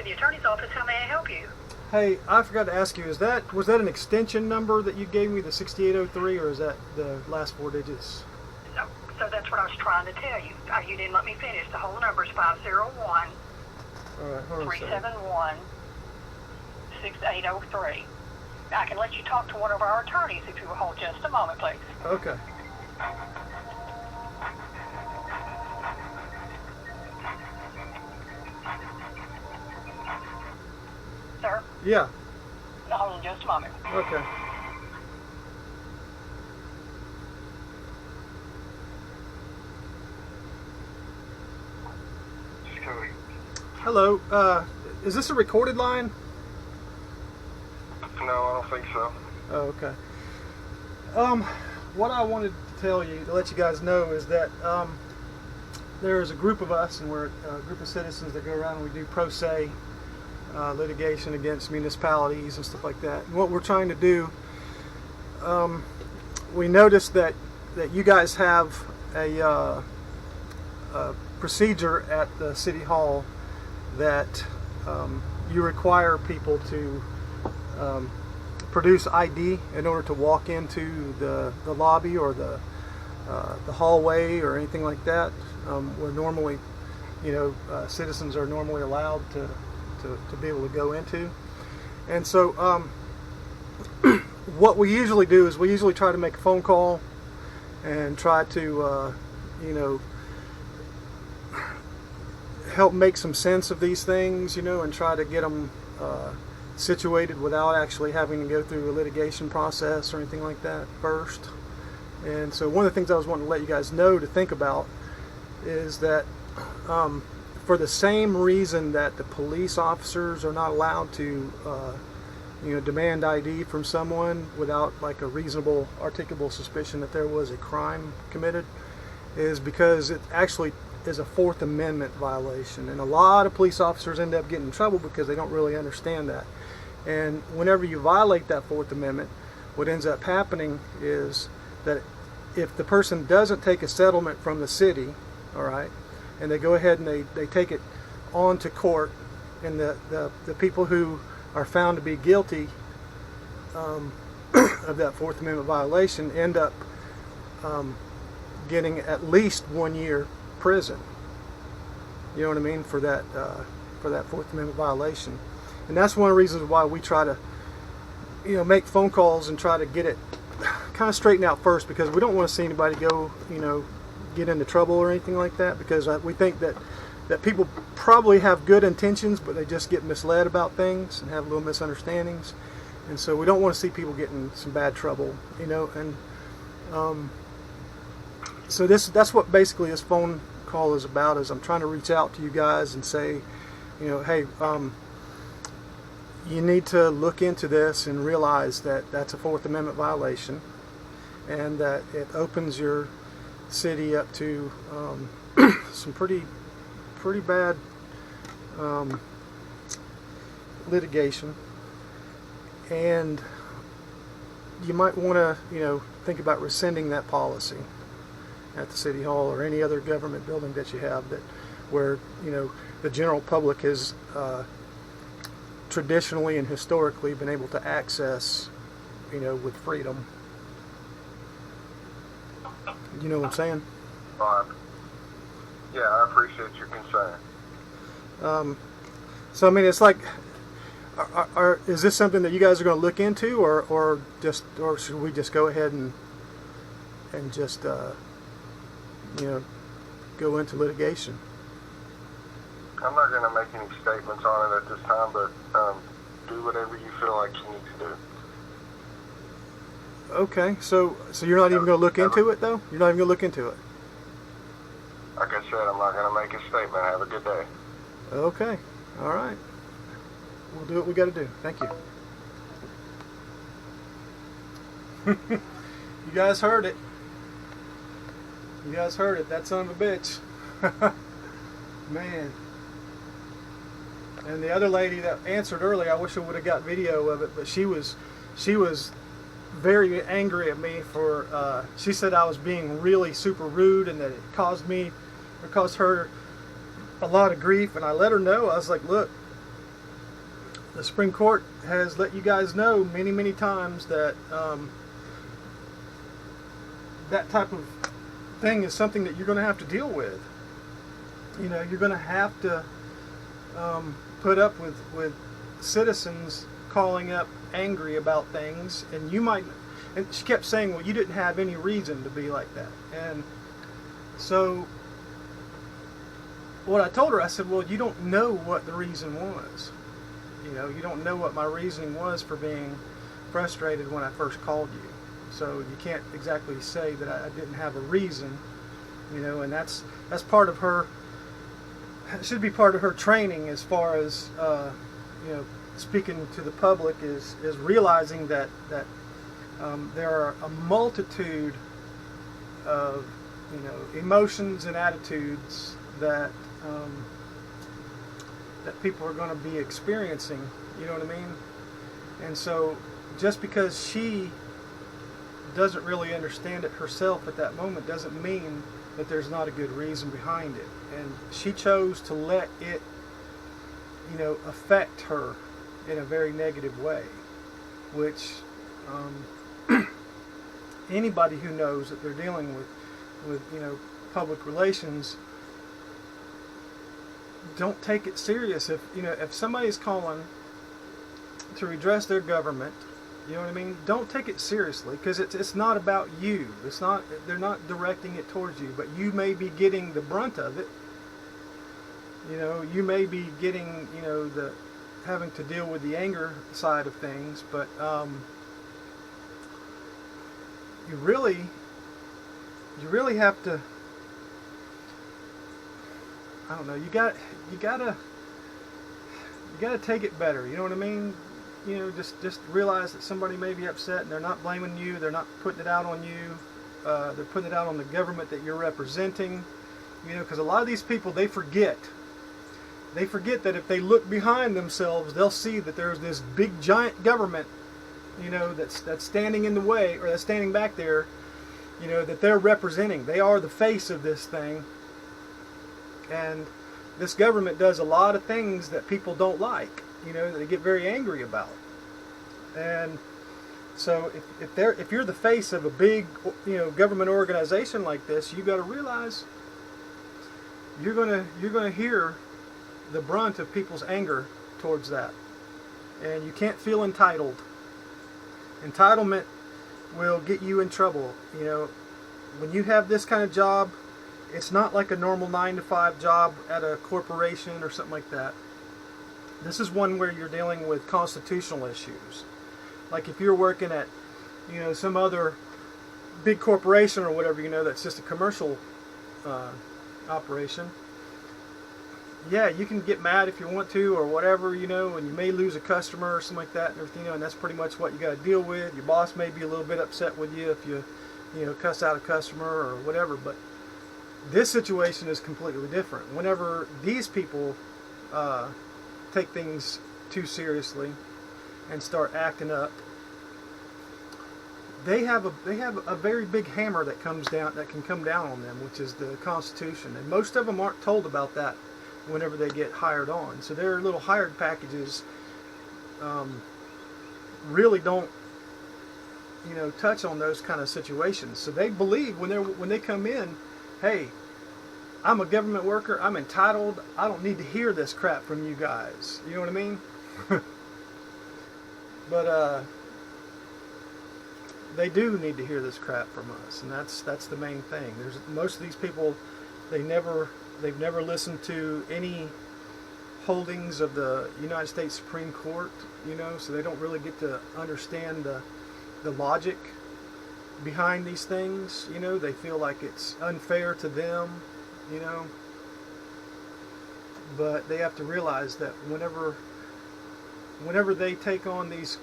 the attorney's office. How may I help you? Hey, I forgot to ask you, was that an extension number that you gave me, the 6803, or is that the last 4 digits? No, so that's what I was trying to tell you. You didn't let me finish. The whole number is 501 All right, hold on a second. 371 6803. I can let you talk to one of our attorneys if you will hold just a moment, please. Okay. Sir? Yeah. Now, hold on just a moment. Okay. Hello. Is this a recorded line? No, I don't think so. Oh, okay. What I wanted to tell you, to let you guys know, is that there is a group of us, and we're a group of citizens that go around and we do pro se litigation against municipalities and stuff like that. And what we're trying to do, we noticed that you guys have a procedure at the city hall that you require people to produce ID in order to walk into the lobby or the hallway or anything like that. Where normally, citizens are normally allowed to be able to go into. And so what we usually do is we usually try to make a phone call and try to help make some sense of these things, and try to get them situated without actually having to go through a litigation process or anything like that first. And so one of the things I was wanting to let you guys know to think about is that for the same reason that the police officers are not allowed to demand ID from someone without like a reasonable articulable suspicion that there was a crime committed, is because it actually is a Fourth Amendment violation, and a lot of police officers end up getting in trouble because they don't really understand that. And whenever you violate that Fourth Amendment, what ends up happening is that if the person doesn't take a settlement from the city, all right, and they go ahead and they take it on to court, and the people who are found to be guilty of that Fourth Amendment violation end up getting at least 1 year prison. You know what I mean, for that Fourth Amendment violation. And that's one of the reasons why we try to make phone calls and try to get it kind of straightened out first, because we don't want to see anybody go get into trouble or anything like that, because we think that people probably have good intentions, but they just get misled about things and have little misunderstandings. And so we don't want to see people get in some bad trouble, and so that's what basically this phone call is about, is I'm trying to reach out to you guys and say, hey, you need to look into this and realize that that's a Fourth Amendment violation, and that it opens your city up to some pretty bad litigation, and you might want to think about rescinding that policy at the city hall or any other government building that you have where the general public has traditionally and historically been able to access with freedom. You know what I'm saying? Fine. Yeah, I appreciate your concern. So I mean, it's like, is this something that you guys are going to look into, or should we just go ahead and just go into litigation? I'm not going to make any statements on it at this time, but do whatever you feel like you need to do. Okay, so you're not even going to look into it, though? You're not even going to look into it? Like I said, I'm not going to make a statement. Have a good day. Okay, all right. We'll do what we got to do. Thank you. You guys heard it. You guys heard it. That son of a bitch. Man. And the other lady that answered earlier, I wish I would have got video of it, but she was very angry at me for, she said I was being really super rude and that it caused her a lot of grief. And I let her know, I was like, look, the Supreme Court has let you guys know many, many times that that type of thing is something that you're going to have to deal with. You know, you're going to have to put up with citizens calling up angry about things, and you might. And she kept saying, "Well, you didn't have any reason to be like that." And so, what I told her, I said, "Well, you don't know what the reason was. You know, you don't know what my reasoning was for being frustrated when I first called you. So you can't exactly say that I didn't have a reason, you know." And that's part of her. It should be part of her training as far as you know, speaking to the public is realizing that there are a multitude of, you know, emotions and attitudes that that people are going to be experiencing. You know what I mean? And so just because she doesn't really understand it herself at that moment doesn't mean that there's not a good reason behind it. And she chose to let it, you know, affect her in a very negative way, which anybody who knows that they're dealing with you know, public relations, don't take it serious. If, you know, if somebody's calling to redress their government, you know what I mean, don't take it seriously, because it's not about you. It's not, they're not directing it towards you, but you may be getting the brunt of it. You know, you may be getting, you know, the having to deal with the anger side of things, but you really have to, I don't know, you gotta take it better. You know what I mean? You know, just realize that somebody may be upset and they're not blaming you. They're not putting it out on you. They're putting it out on the government that you're representing. You know, because a lot of these people, they forget that if they look behind themselves, they'll see that there's this big giant government, you know, that's standing in the way, or that's standing back there, you know, that they're representing. They are the face of this thing. And this government does a lot of things that people don't like, you know, that they get very angry about. And so if you're the face of a big, you know, government organization like this, you got to realize you're gonna hear the brunt of people's anger towards that. And you can't feel entitled. Entitlement will get you in trouble. You know, when you have this kind of job, it's not like a normal 9-to-5 job at a corporation or something like that. This is one where you're dealing with constitutional issues. Like if you're working at, you know, some other big corporation or whatever, you know, that's just a commercial operation. Yeah, you can get mad if you want to or whatever, you know, and you may lose a customer or something like that and everything, you know, and that's pretty much what you got to deal with. Your boss may be a little bit upset with you if you know, cuss out a customer or whatever, but this situation is completely different. Whenever these people take things too seriously and start acting up, they have a very big hammer that can come down on them, which is the Constitution. And most of them aren't told about that whenever they get hired on. So their little hired packages really don't, you know, touch on those kind of situations. So they believe when they come in, hey, I'm a government worker, I'm entitled, I don't need to hear this crap from you guys. You know what I mean? But they do need to hear this crap from us, and that's the main thing. Most of these people, they've never listened to any holdings of the United States Supreme Court, you know, so they don't really get to understand the logic behind these things. You know, they feel like it's unfair to them, you know, but they have to realize that whenever they take on these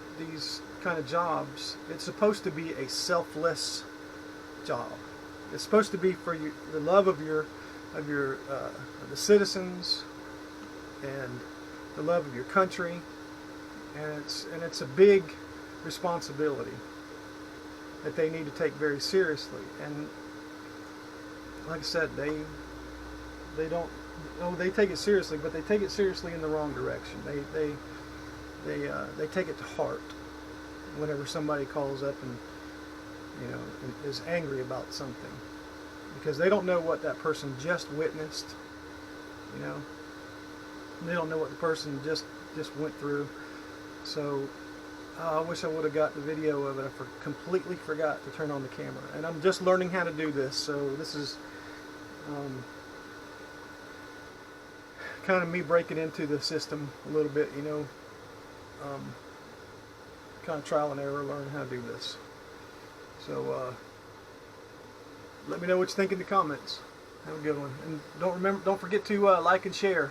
kind of jobs, it's supposed to be a selfless job. It's supposed to be for you, the love of the citizens and the love of your country, and it's a big responsibility that they need to take very seriously. And like I said, they take it seriously, but they take it seriously in the wrong direction. they take it to heart whenever somebody calls up and is angry about something, because they don't know what that person just witnessed. They don't know what the person just went through. So I wish I would have got the video of it. I completely forgot to turn on the camera, and I'm just learning how to do this. So this is kind of me breaking into the system a little bit, kind of trial and error, learning how to do this. So let me know what you think in the comments. Have a good one, and don't forget to like and share.